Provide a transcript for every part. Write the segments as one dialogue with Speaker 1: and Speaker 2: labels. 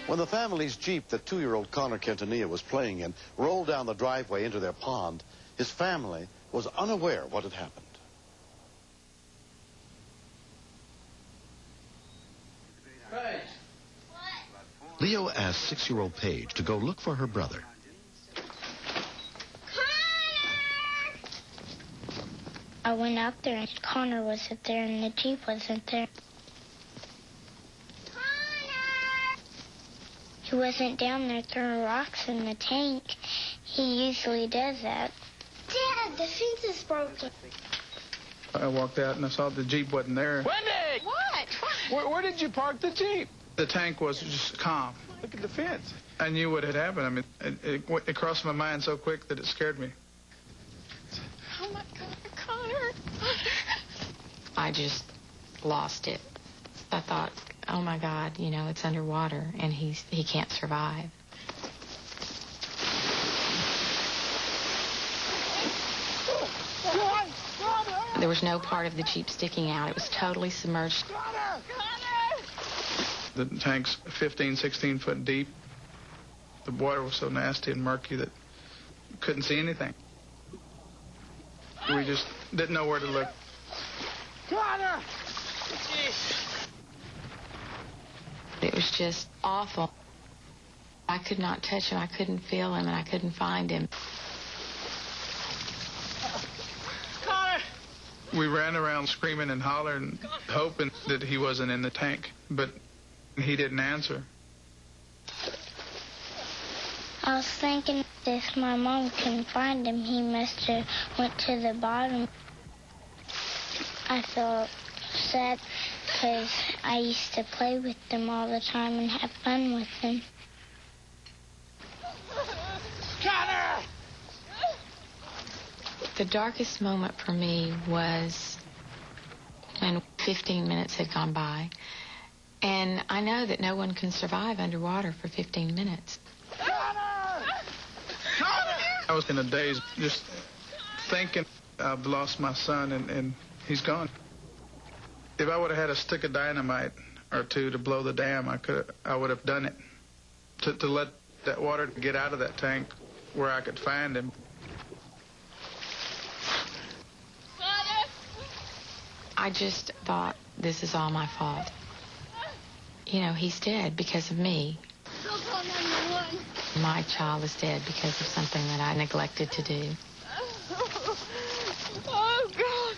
Speaker 1: When the family's Jeep that 2-year-old Connor Quintanilla was playing in rolled down the driveway into their pond, his family was unaware what had happened.
Speaker 2: Right.
Speaker 1: Leo asked 6-year-old Paige to go look for her brother.
Speaker 3: I went out there and Connor wasn't there and the Jeep wasn't there. Connor! He wasn't down there throwing rocks in the tank. He usually does that. Dad, the fence is broken.
Speaker 4: I walked out and I saw the Jeep wasn't there.
Speaker 2: Wendy!
Speaker 5: What?
Speaker 4: Where did you park the Jeep? The tank was just calm.
Speaker 5: Look at the fence.
Speaker 4: I knew what had happened. I mean, it crossed my mind so quick that it scared me.
Speaker 2: Oh, my God, Connor.
Speaker 6: I just lost it. I thought, oh, my God, you know, it's underwater, and he can't survive. There was no part of the Jeep sticking out. It was totally submerged.
Speaker 4: The tank's 15, 16 foot deep. The water was so nasty and murky that you couldn't see anything. We just didn't know where to look.
Speaker 5: Connor!
Speaker 6: It was just awful. I could not touch him. I couldn't feel him, and I couldn't find him.
Speaker 5: Connor!
Speaker 4: We ran around screaming and hollering, hoping that he wasn't in the tank, but he didn't answer.
Speaker 3: I was thinking if my mom couldn't find him, he must have went to the bottom. I felt sad because I used to play with them all the time and have fun with them.
Speaker 5: Connor!
Speaker 6: The darkest moment for me was when 15 minutes had gone by. And I know that no one can survive underwater for 15 minutes.
Speaker 5: Connor! Connor!
Speaker 4: I was in a daze, just thinking I've lost my son and he's gone. If I would have had a stick of dynamite or two to blow the dam, I would have done it. To let that water get out of that tank where I could find him.
Speaker 6: I just thought, this is all my fault. You know, he's dead because of me. My child is dead because of something that I neglected to do.
Speaker 2: Oh, God.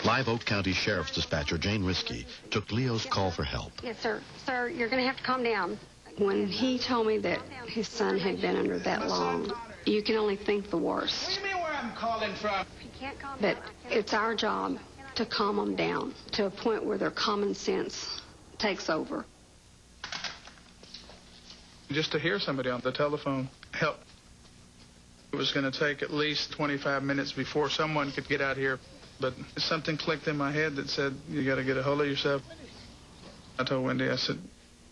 Speaker 1: Live Oak County Sheriff's Dispatcher Jane Risky took Leo's call for help.
Speaker 7: Yes, sir. Sir, you're going to have to calm down. When he told me that his son had been under that long, you can only think the worst.
Speaker 5: What do you mean where I'm calling from?
Speaker 7: But it's our job to calm them down to a point where their common sense takes over.
Speaker 4: Just to hear somebody on the telephone help. It was going to take at least 25 minutes before someone could get out here. But something clicked in my head that said, you got to get a hold of yourself. I told Wendy, I said,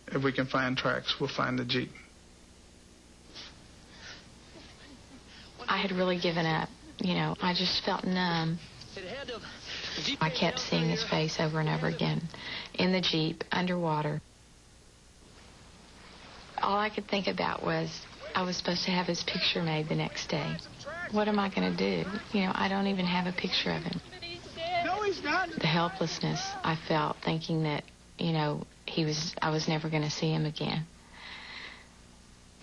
Speaker 4: if we can find tracks, we'll find the Jeep.
Speaker 6: I had really given up. You know, I just felt numb. I kept seeing his face over and over again in the Jeep, underwater. All I could think about was I was supposed to have his picture made the next day. What am I going to do? You know, I don't even have a picture of him.
Speaker 5: No, he's not.
Speaker 6: The helplessness I felt, thinking that, you know, I was never going to see him again.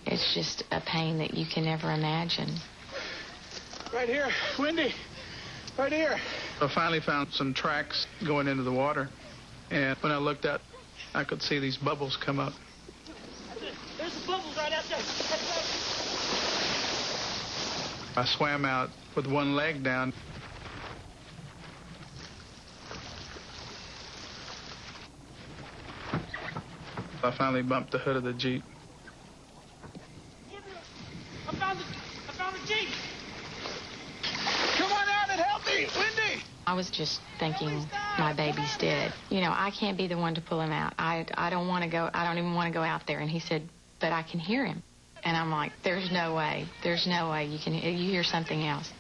Speaker 6: It's just a pain that you can never imagine.
Speaker 5: Right here, Wendy. Right here.
Speaker 4: I finally found some tracks going into the water. And when I looked out, I could see these bubbles come up.
Speaker 5: There's the bubbles right out there.
Speaker 4: I swam out with one leg down. I finally bumped the hood of the Jeep.
Speaker 5: I found the Jeep. Come on out and help me, Wendy.
Speaker 6: I was just thinking, my baby's dead. You know, I can't be the one to pull him out. I don't want to go. I don't even want to go out there. And he said, but I can hear him. And I'm like, there's no way. There's no way you hear something else.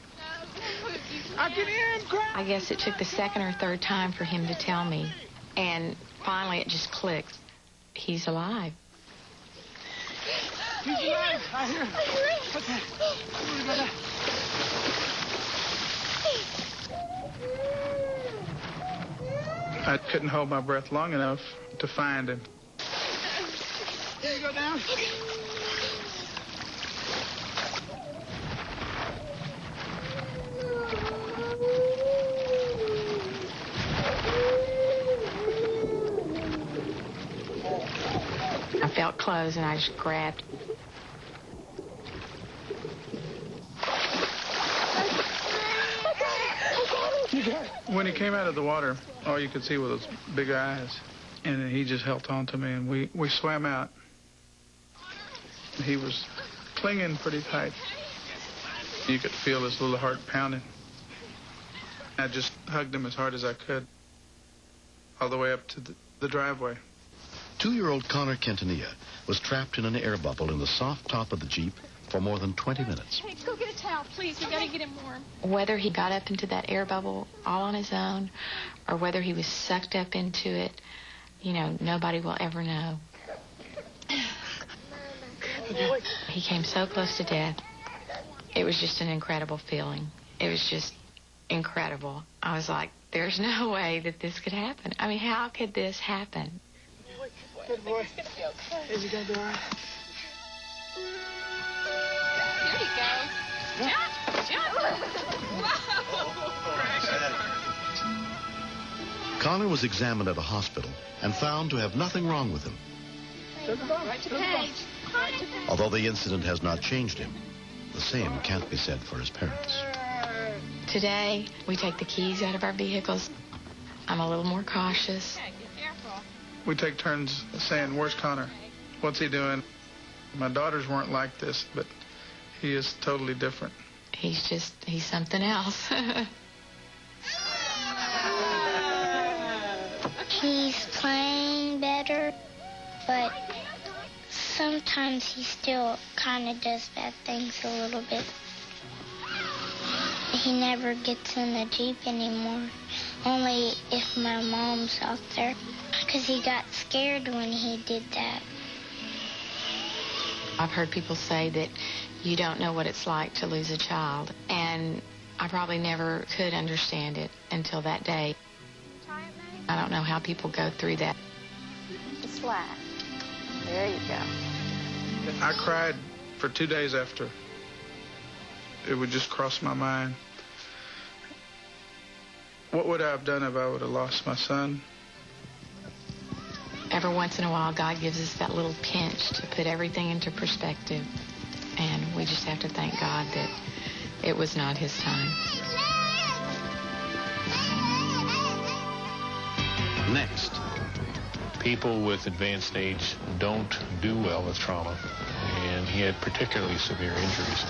Speaker 5: I can hear him cry.
Speaker 6: I guess it took the second or third time for him to tell me And finally it just clicked. He's alive.
Speaker 5: He's alive. I hear him. Okay. We're gonna...
Speaker 4: I couldn't hold my breath long enough to find him.
Speaker 5: Can you go down?
Speaker 6: I felt close, and I just grabbed.
Speaker 4: When he came out of the water, all you could see were those big eyes. And then he just held on to me, and we swam out. He was clinging pretty tight. You could feel his little heart pounding. I just hugged him as hard as I could, all the way up to the driveway.
Speaker 1: 2-year-old Connor Quintanilla was trapped in an air bubble in the soft top of the Jeep for more than 20 minutes.
Speaker 2: Hey, go get a towel, please. We gotta get him warm.
Speaker 6: Whether he got up into that air bubble all on his own or whether he was sucked up into it, you know, nobody will ever know. He came so close to death. It was just an incredible feeling. It was just incredible. I was like, there's no way that this could happen. I mean, how could this happen?
Speaker 5: Good boy. Is he gonna be all right?
Speaker 2: There he goes. Jump! Jump! Whoa!
Speaker 1: Connor was examined at a hospital and found to have nothing wrong with him.
Speaker 2: Right to Paige.
Speaker 1: Although the incident has not changed him, the same can't be said for his parents.
Speaker 6: Today, we take the keys out of our vehicles. I'm a little more cautious.
Speaker 2: Hey, be careful.
Speaker 4: We take turns saying, "Where's Connor? What's he doing?" My daughters weren't like this, but he is totally different.
Speaker 6: He's something else.
Speaker 3: He's playing better, but sometimes he still kind of does bad things a little bit. He never gets in the Jeep anymore, only if my mom's out there, because he got scared when he did that.
Speaker 6: I've heard people say that you don't know what it's like to lose a child, and I probably never could understand it until that day. I don't know how people go through that.
Speaker 2: Just flat. There you go.
Speaker 4: I cried for 2 days after. It would just cross my mind. What would I have done if I would have lost my son?
Speaker 6: Every once in a while, God gives us that little pinch to put everything into perspective. And we just have to thank God that it was not his time.
Speaker 1: Next.
Speaker 8: People with advanced age don't do well with trauma, and he had particularly severe injuries.